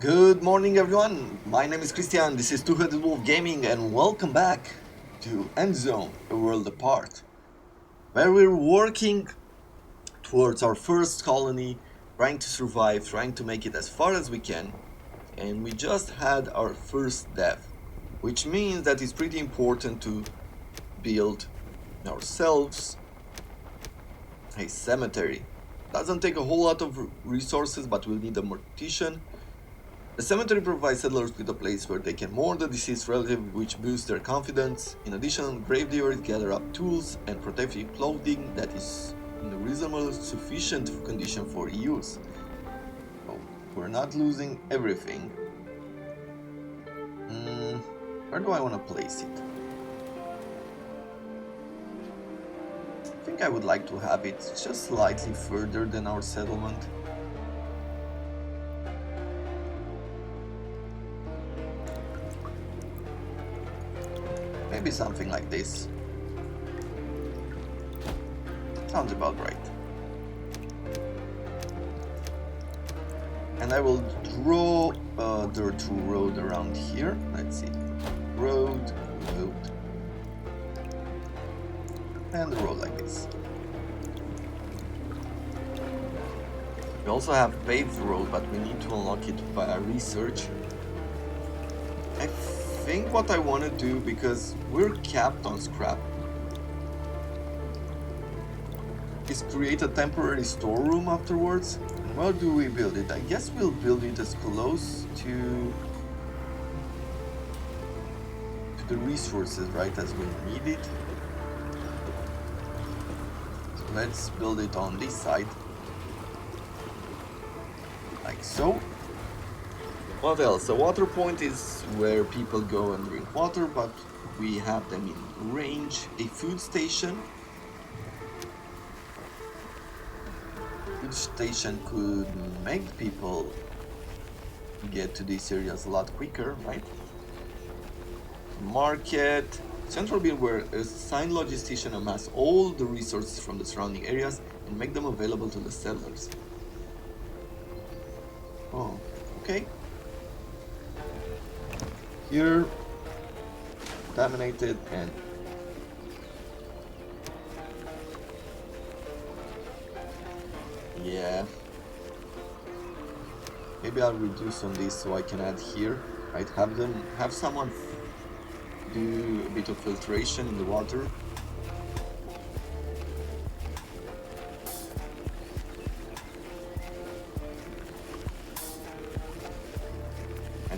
Good morning, everyone. My name is Christian. This is Two-Headed Wolf Gaming, and welcome back to Endzone, a world apart, where we're working towards our first colony, trying to survive, trying to make it as far as we can, and we just had our first death, which means that it's pretty important to build ourselves a cemetery. Doesn't take a whole lot of resources, but we'll need a mortician. The cemetery provides settlers with a place where they can mourn the deceased relative, which boosts their confidence. In addition, gravediggers gather up tools and protective clothing that is in a reasonable, sufficient condition for use. So, we're not losing everything. Where do I want to place it? I think I would like to have it just slightly further than our settlement. Maybe something like this. Sounds about right. And I will draw a dirt road around here. Let's see. Road. And a road like this. We also have paved road, but we need to unlock it via research. I think what I want to do, because we're capped on scrap, is create a temporary storeroom afterwards. And where do we build it? I guess we'll build it as close to the resources, right, as we need it. So let's build it on this side. Like so. What else? A water point is where people go and drink water, but we have them in range. A food station. Food station could make people get to these areas a lot quicker, right? Market. Central building where a signed logistician amass all the resources from the surrounding areas and make them available to the settlers. Oh, okay. Here, contaminated and yeah. Maybe I'll reduce on this so I can add here. I'd have someone do a bit of filtration in the water.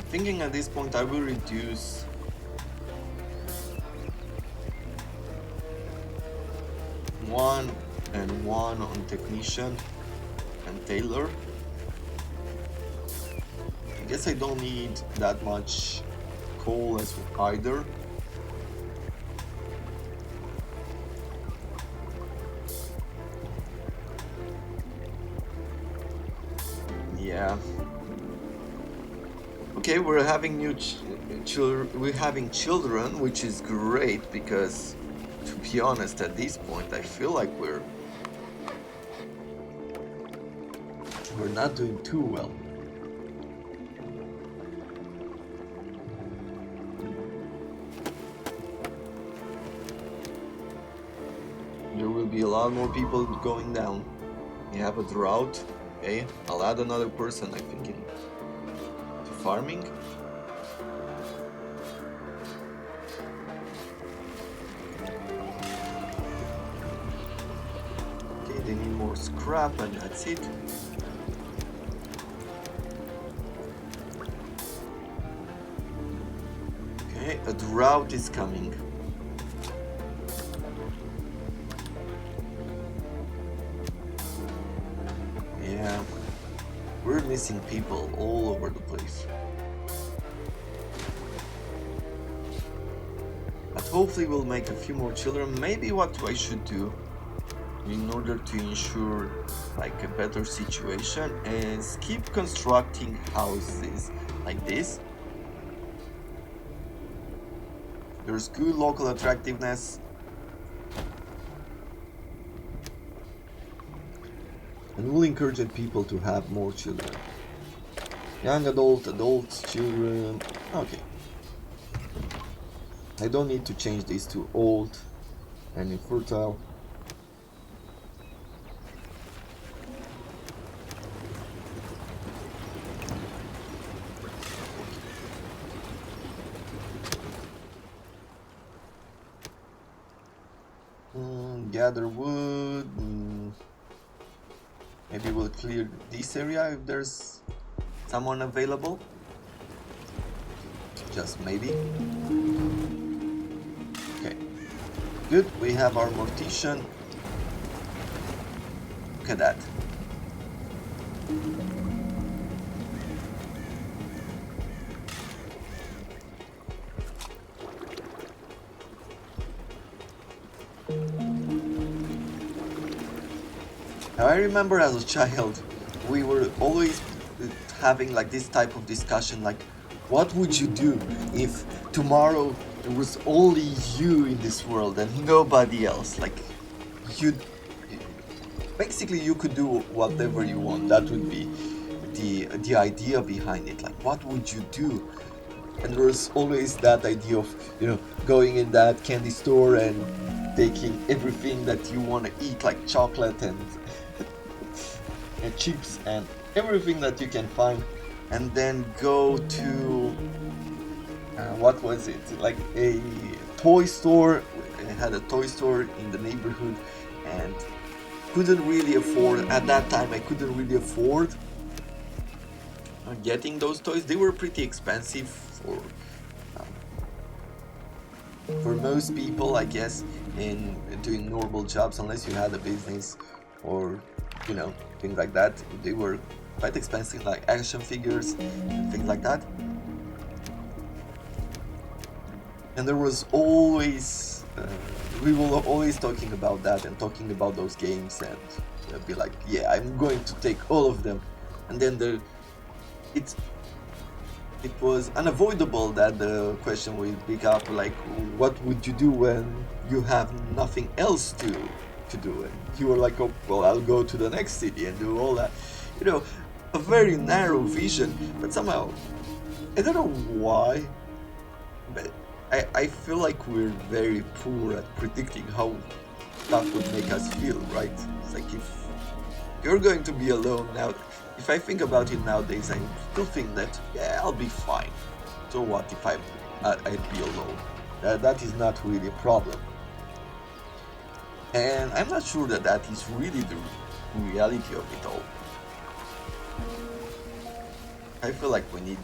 Thinking at this point I will reduce one on technician and tailor. I guess I don't need that much coal as either. Yeah. Okay, we're having children, which is great because, to be honest, at this point, I feel like we're not doing too well. There will be a lot more people going down. We have a drought. Okay, I'll add another person, I think, in farming. Okay, they need more scrap and that's it. Okay, a drought is coming. Yeah, we're missing people all over the place. But hopefully we'll make a few more children. Maybe what I should do in order to ensure like a better situation is keep constructing houses like this. There's good local attractiveness. And we'll encourage people to have more children. Young adult, adults, children. Okay. I don't need to change these to old and infertile. Gather wood. Maybe we'll clear this area if there's someone available. Just maybe. Okay. Good. We have our mortician. Look at that. Now I remember as a child, we were always having like this type of discussion, like, what would you do if tomorrow there was only you in this world and nobody else? Like, basically you could do whatever you want. That would be the idea behind it. Like, what would you do? And there was always that idea of, going in that candy store and taking everything that you want to eat, like chocolate and chips and everything that you can find, and then go to what was it, like a toy store. I had a toy store in the neighborhood and couldn't really afford, at that time I couldn't really afford getting those toys. They were pretty expensive for most people, I guess, in doing normal jobs, unless you had a business or things like that. They were quite expensive, like action figures and things like that. And there was always we were always talking about that and talking about those games, and be like, yeah, I'm going to take all of them. And then it was unavoidable that the question would pick up, like, what would you do when you have nothing else to do? And you were like, oh, well, I'll go to the next city and do all that. A very narrow vision, but somehow, I don't know why, but I feel like we're very poor at predicting how stuff would make us feel, right? It's like, if you're going to be alone now, if I think about it nowadays, I still think that, yeah, I'll be fine. So what if I'd be alone? That is not really a problem. And I'm not sure that is really the reality of it all. I feel like we need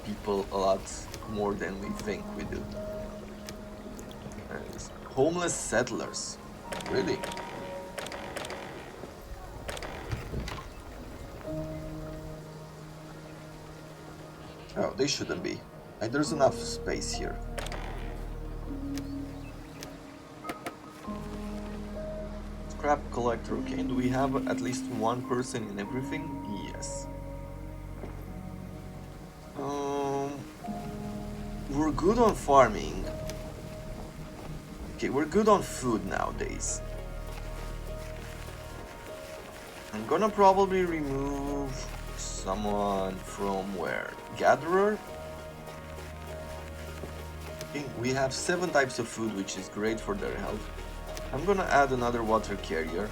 people a lot more than we think we do. Homeless settlers, really? Oh, they shouldn't be. There's enough space here. Scrap collector, okay. Do we have at least one person in everything? Yes. We're good on farming. Okay, we're good on food nowadays. I'm gonna probably remove someone from where? Gatherer? Okay, we have 7 types of food, which is great for their health. I'm gonna add another water carrier.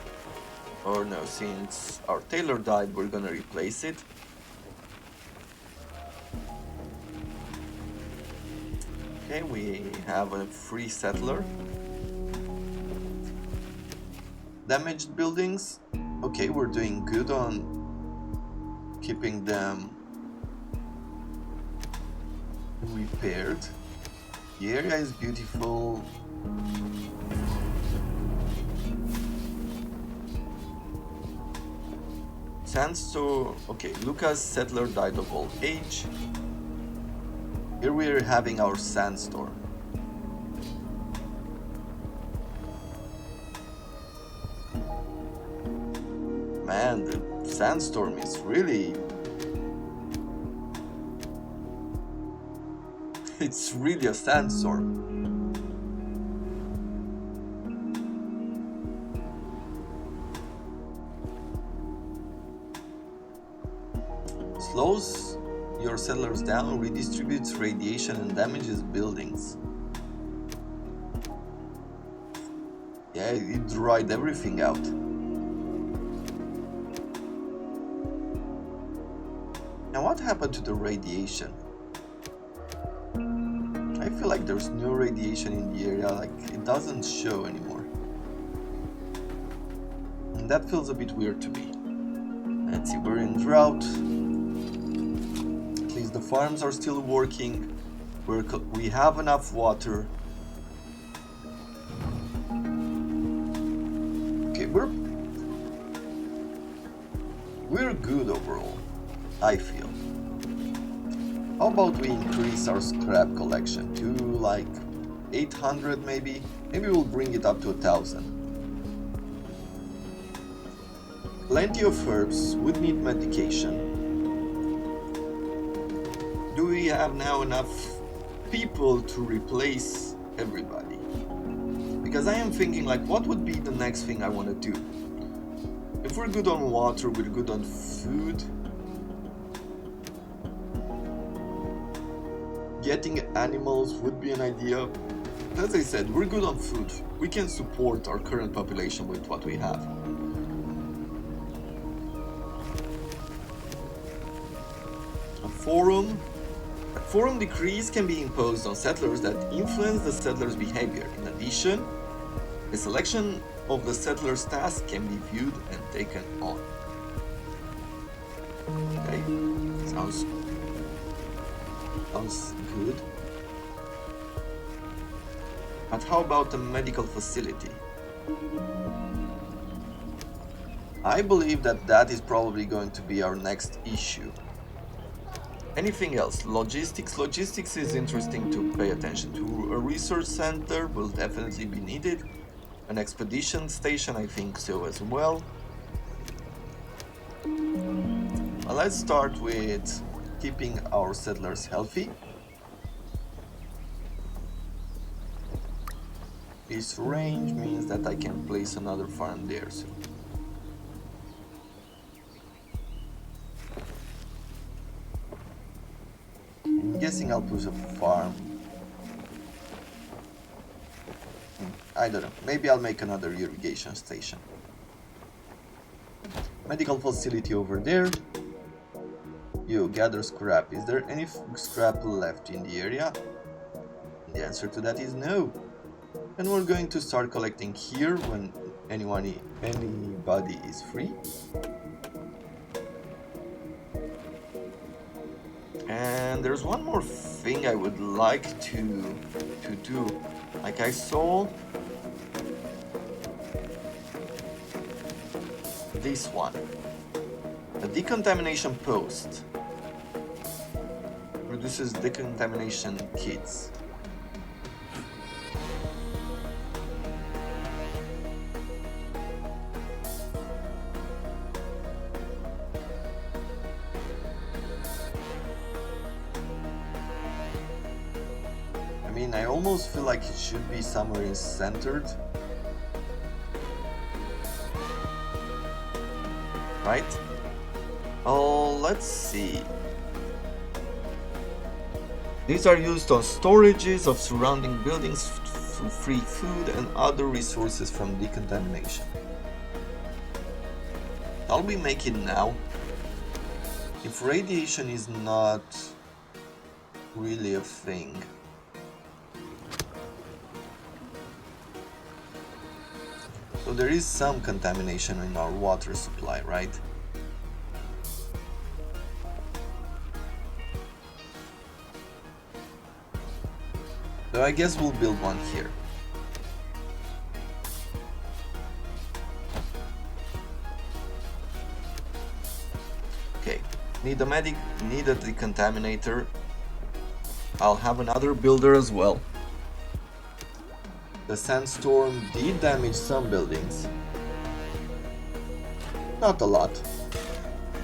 Or no, since our tailor died, we're gonna replace it. Okay, we have a free settler. Damaged buildings. Okay, we're doing good on keeping them repaired. The area is beautiful. Sandstorm. Okay, Lucas settler died of old age. Here we are having our sandstorm. Man, the sandstorm is really... it's really a sandstorm. Slows your settlers down redistributes radiation and damages buildings. Yeah, it dried everything out. Now what happened to the radiation? I feel like there's no radiation in the area, like it doesn't show anymore. And that feels a bit weird to me. Let's see, we're in drought. At least the farms are still working. We have enough water. Okay, we're good overall, I feel. How about we increase our scrap collection to like 800 maybe? Maybe we'll bring it up to 1,000. Plenty of herbs would need medication. Do we have now enough people to replace everybody? Because I am thinking like, what would be the next thing I want to do? If we're good on water, we're good on food. Getting animals would be an idea. As I said, we're good on food. We can support our current population with what we have. A forum decrees can be imposed on settlers that influence the settlers' behavior. In addition, the selection of the settlers' tasks can be viewed and taken on. Okay, sounds good. But how about the medical facility? I believe that is probably going to be our next issue. Anything else? Logistics. Logistics is interesting to pay attention to. A research center will definitely be needed. An expedition station, I think so as well. Well, let's start with keeping our settlers healthy. This range means that I can place another farm there soon. I'm guessing I'll put a farm. I don't know, maybe I'll make another irrigation station. Medical facility over there. You gather scrap. Is there any scrap left in the area? The answer to that is no. And we're going to start collecting here when anybody is free. And there's one more thing I would like to do. Like I saw this one, a decontamination post. Produces decontamination kits. I mean, I almost feel like it should be somewhere centered. Right? Oh, let's see. These are used on storages of surrounding buildings for free food and other resources from decontamination. Shall we make it now? If radiation is not really a thing. So there is some contamination in our water supply, right? So I guess we'll build one here. Okay, need a medic, need a decontaminator. I'll have another builder as well. The sandstorm did damage some buildings. Not a lot,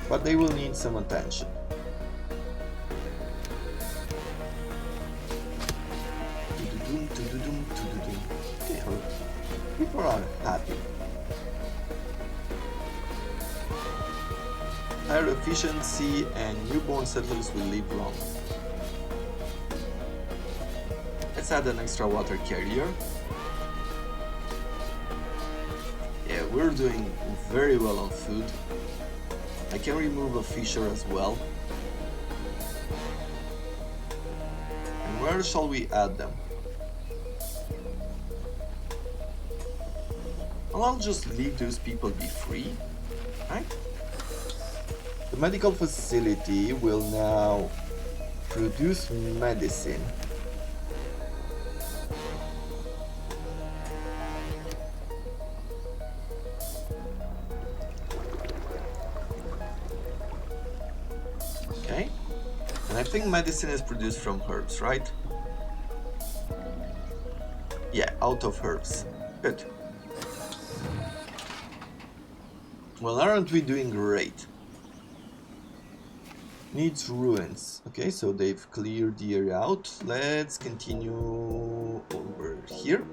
but they will need some attention. Okay, people are happy. higher efficiency, and newborn settlers will live long. Let's add an extra water carrier. Yeah, we're doing very well on food. I can remove a fisher as well. And where shall we add them? Well, I'll just leave those people be free, right? The medical facility will now produce medicine. Okay, and I think medicine is produced from herbs, right? Yeah, out of herbs. Good. Well, aren't we doing great? Needs ruins. Okay, so they've cleared the area out. Let's continue over here.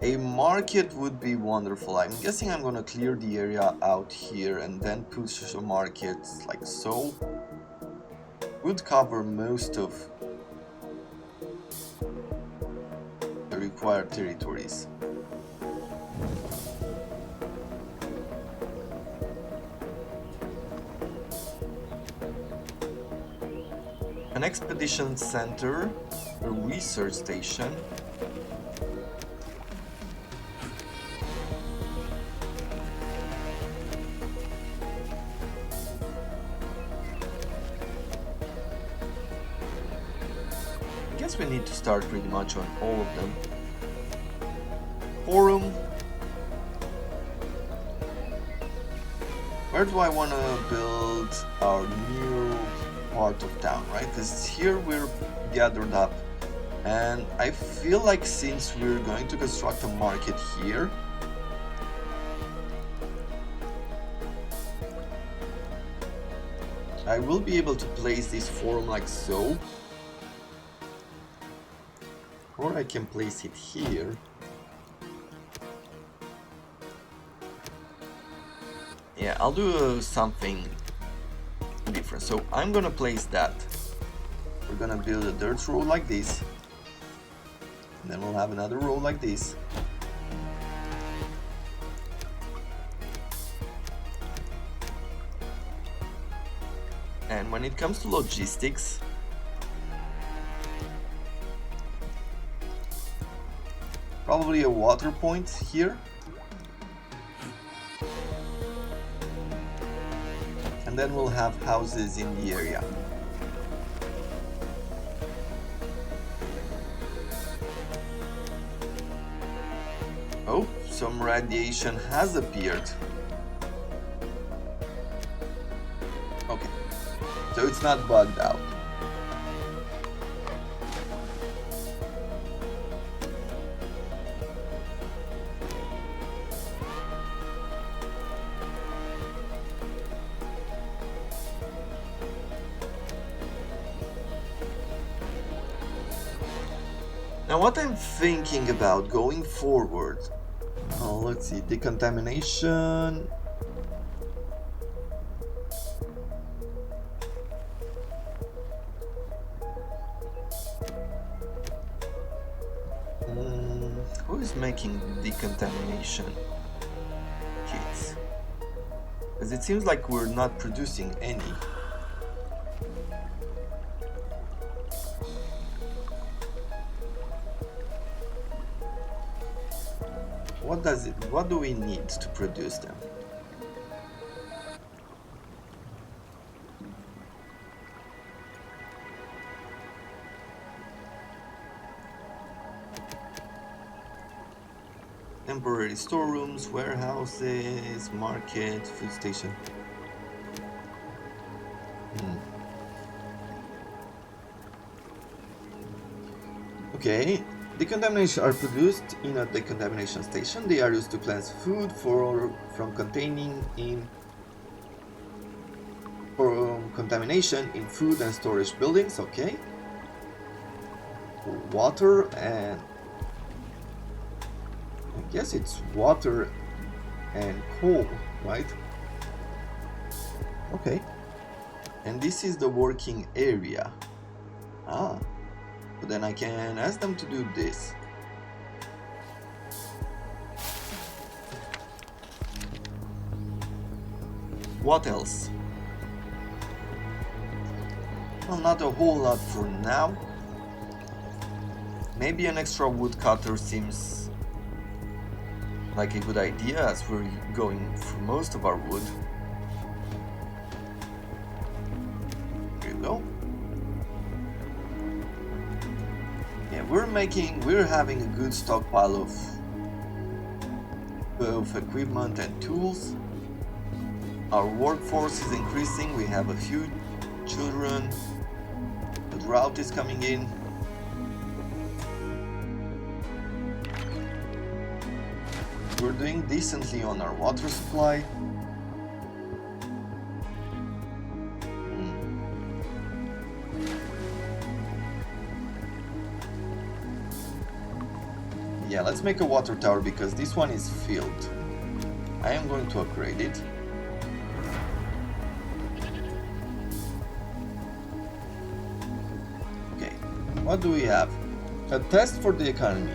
A market would be wonderful. I'm guessing I'm gonna clear the area out here and then push a market like so. Would cover most of the required territories. An expedition center, a research station. I guess we need to start pretty much on all of them. Forum. Where do I want to build our new part of town, right? Because here we're gathered up, and I feel like since we're going to construct a market here, I will be able to place this forum like so, or I can place it here. Yeah, I'll do something different. So I'm gonna place that. We're gonna build a dirt road like this, and then we'll have another road like this. And when it comes to logistics, probably a water point here. And then we'll have houses in the area. Oh, some radiation has appeared. Okay, so it's not bugged out. Now what I'm thinking about going forward, let's see, decontamination. Who is making decontamination kits? Because it seems like we're not producing any. What do we need to produce them? Temporary storerooms, warehouses, market, food station. Okay. Decontamination are produced in a decontamination station. They are used to cleanse food from contamination in food and storage buildings. Okay. Water, and I guess it's water and coal, right? Okay. And this is the working area. Ah. So then I can ask them to do this. What else? Well, not a whole lot for now. Maybe an extra woodcutter seems like a good idea as we're going for most of our wood. Here you go. Yeah, we're having a good stockpile of equipment and tools. Our workforce is increasing. We have a few children. The drought is coming in. We're doing decently on our water supply. Yeah, let's make a water tower because this one is filled. I am going to upgrade it. Okay, what do we have? A test for the economy.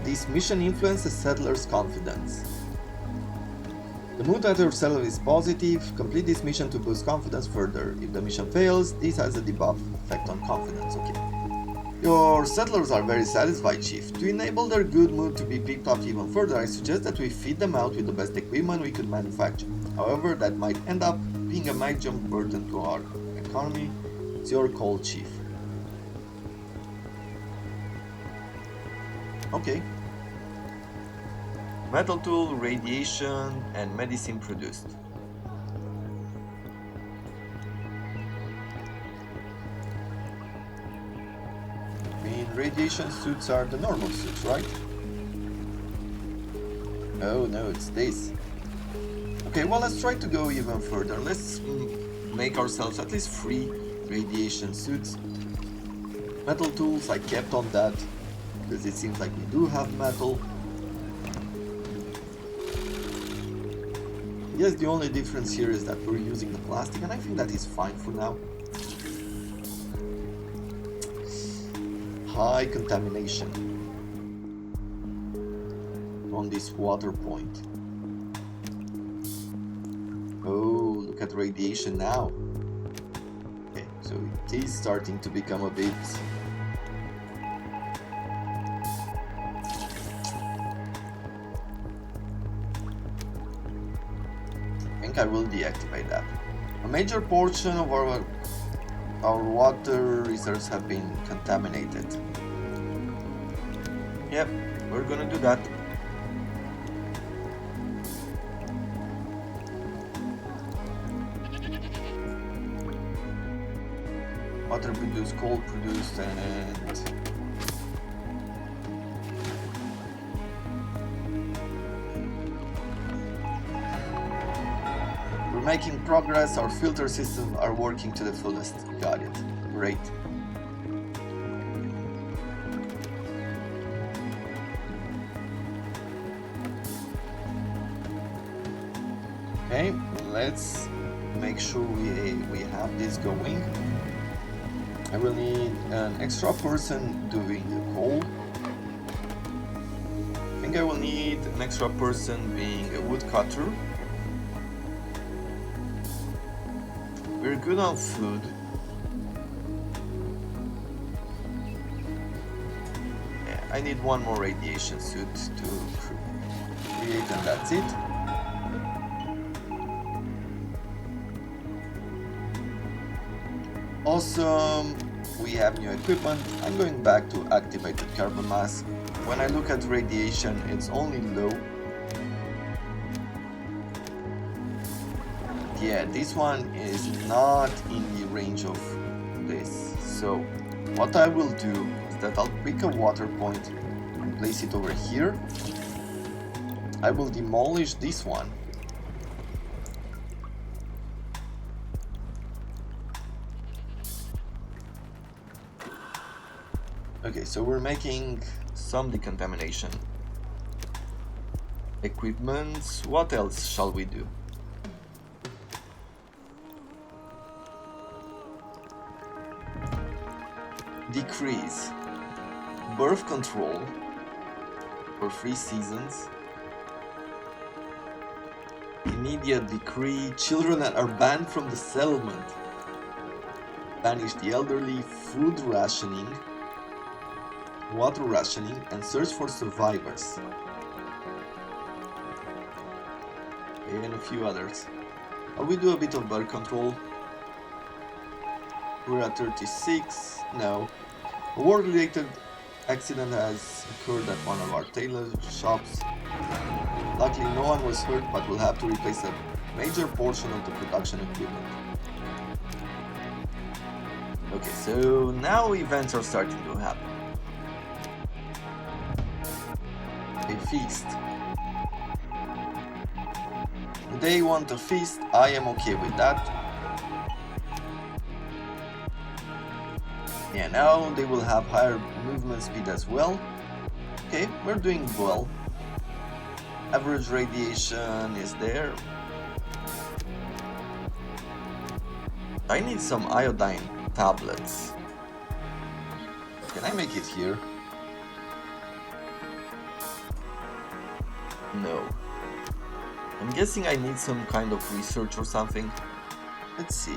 This mission influences settlers' confidence. The mood at yourself is positive. Complete this mission to boost confidence further. If the mission fails, this has a debuff effect on confidence. Okay. Your settlers are very satisfied, Chief. To enable their good mood to be picked up even further, I suggest that we feed them out with the best equipment we could manufacture. However, that might end up being a major burden to our economy. It's your call, Chief. Okay. Metal tool, radiation, and medicine produced. I mean, radiation suits are the normal suits, right? Oh no, it's this. Okay, well, let's try to go even further. Let's make ourselves at least 3 radiation suits. Metal tools, I kept on that because it seems like we do have metal. Yes, the only difference here is that we're using the plastic, and I think that is fine for now. High contamination on this water point. Oh, look at radiation now. Okay, so it is starting to become a bit... I will deactivate that. A major portion of our water reserves have been contaminated. Yep, we're gonna do that. Water produced, coal produced, and making progress. Our filter systems are working to the fullest. Got it. Great. Okay, let's make sure we have this going. I will need an extra person doing the coal. I think I will need an extra person being a woodcutter. We're good on food. Yeah, I need one more radiation suit to create, and that's it. Awesome. We have new equipment. I'm going back to activated carbon mass. When I look at radiation, it's only low. Yeah, this one is not in the range of this. So what I will do is that I'll pick a water point and place it over here. I will demolish this one. Okay, so we're making some decontamination. Equipment. What else shall we do? Decrease. Birth control for 3 seasons. Immediate decree. Children that are banned from the settlement. Banish the elderly. Food rationing. Water rationing. And search for survivors. And a few others. Or we do a bit of birth control. We're at 36. No. A war-related accident has occurred at one of our tailor shops. Luckily no one was hurt, but we'll have to replace a major portion of the production equipment. Okay, so now events are starting to happen. A feast. They want a feast, I am okay with that. Yeah, now they will have higher movement speed as well. Okay, we're doing well. Average radiation is there. I need some iodine tablets. Can I make it here? No. I'm guessing I need some kind of research or something. Let's see.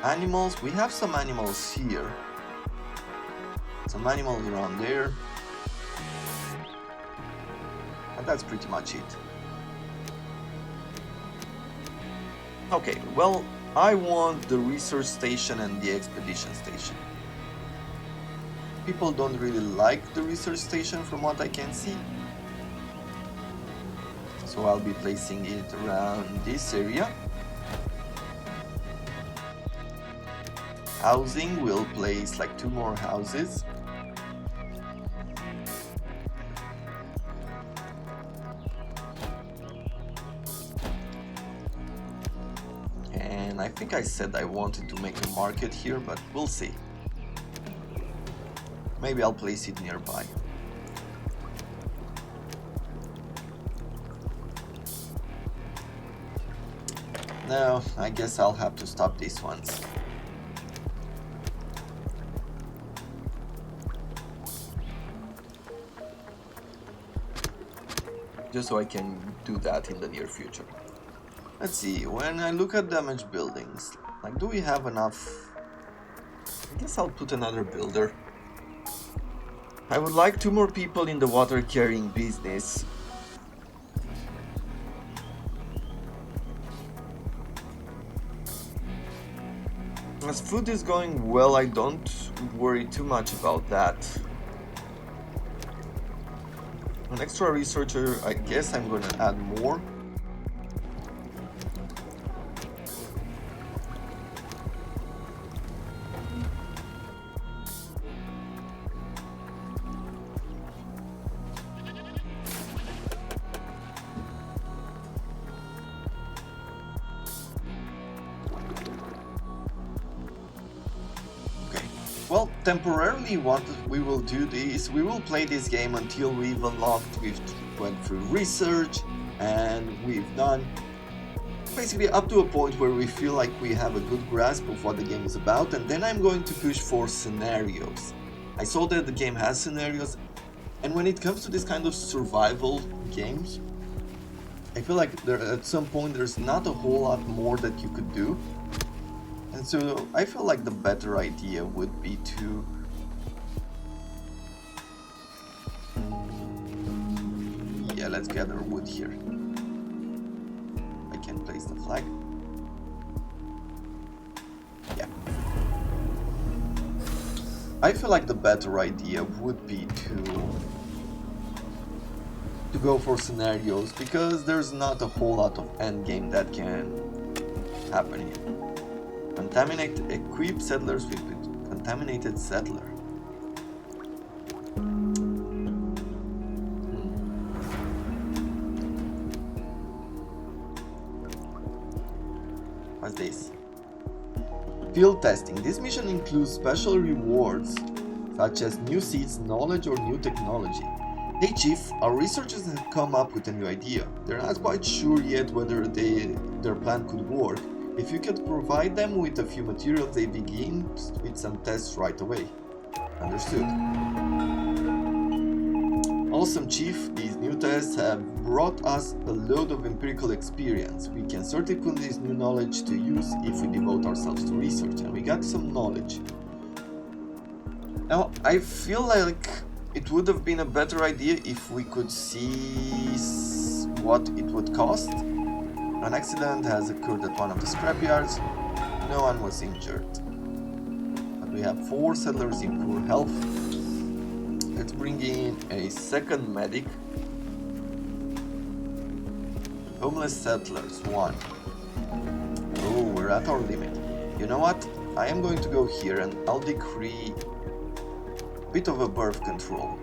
Animals, we have some animals here. Some animals around there. And that's pretty much it. Okay, well, I want the research station and the expedition station. People don't really like the research station from what I can see. So I'll be placing it around this area. Housing will place like 2 more houses. And I think I said I wanted to make a market here, but we'll see. Maybe I'll place it nearby. No, I guess I'll have to stop these ones. Just so I can do that in the near future. Let's see, when I look at damaged buildings, like, do we have enough? I guess I'll put another builder. I would like 2 more people in the water carrying business. As food is going well, I don't worry too much about that. An extra researcher, I guess I'm gonna add more. Well, temporarily what we will do is we will play this game until we've unlocked, we've went through research, and we've done basically up to a point where we feel like we have a good grasp of what the game is about, and then I'm going to push for scenarios. I saw that the game has scenarios, and when it comes to this kind of survival games, I feel like at some point there's not a whole lot more that you could do. And so I feel like the better idea would be to let's gather wood here. I can place the flag. Yeah. I feel like the better idea would be to go for scenarios, because there's not a whole lot of endgame that can happen here. Contaminate, equip settlers with contaminated settler. What's this? Field testing. This mission includes special rewards such as new seeds, knowledge, or new technology. Hey Chief, our researchers have come up with a new idea. They're not quite sure yet whether their plan could work. If you could provide them with a few materials, they begin with some tests right away. Understood. Awesome, Chief. These new tests have brought us a load of empirical experience. We can certainly put this new knowledge to use if we devote ourselves to research, and we got some knowledge. Now, I feel like it would have been a better idea if we could see what it would cost. An accident has occurred at one of the scrapyards. No one was injured. But we have 4 settlers in poor health. Let's bring in a second medic. Homeless settlers, 1. Oh, we're at our limit. You know what? I am going to go here and I'll decree a bit of a birth control.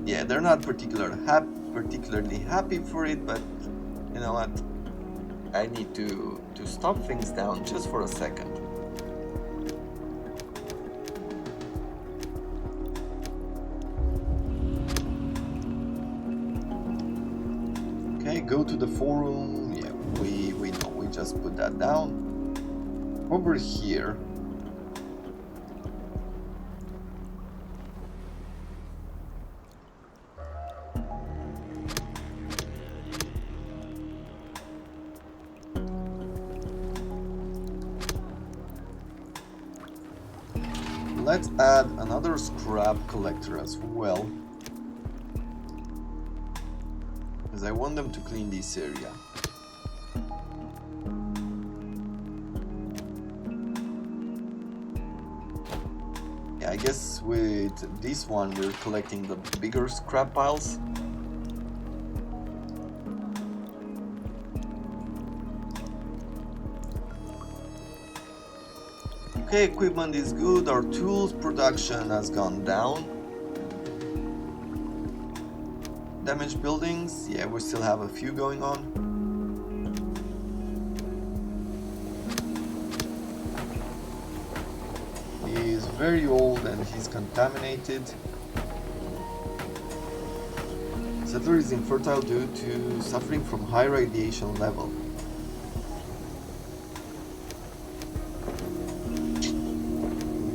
Yeah, they're not particularly happy for it, but you know what? I need to stop things down just for a second. Okay, go to the forum. Yeah, we know, we just put that down. Over here. Let's add another scrap collector as well, because I want them to clean this area. Yeah, I guess with this one we're collecting the bigger scrap piles. Okay, equipment is good, our tools production has gone down. Damaged buildings, yeah, we still have a few going on. He is very old and he's contaminated. Settler is infertile due to suffering from high radiation level.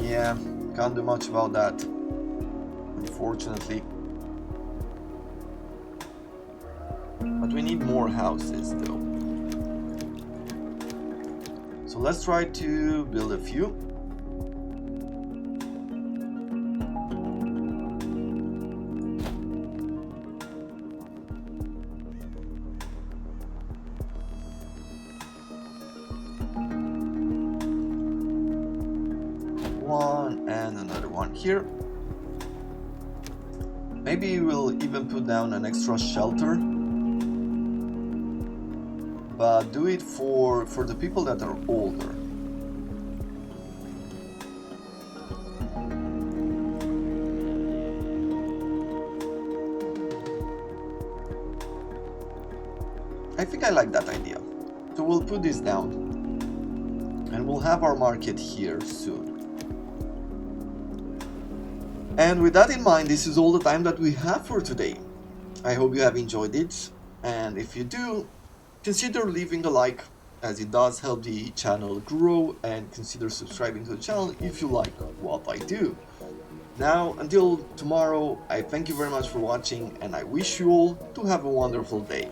Yeah, can't do much about that, unfortunately. But we need more houses though. So let's try to build a few. One and another one here. Maybe we'll even put down an extra shelter, but do it for the people that are older. I think I like that idea. So we'll put this down and we'll have our market here soon. And with that in mind, this is all the time that we have for today. I hope you have enjoyed it, and if you do, consider leaving a like, as it does help the channel grow, and consider subscribing to the channel if you like what I do. Now, until tomorrow, I thank you very much for watching, and I wish you all to have a wonderful day.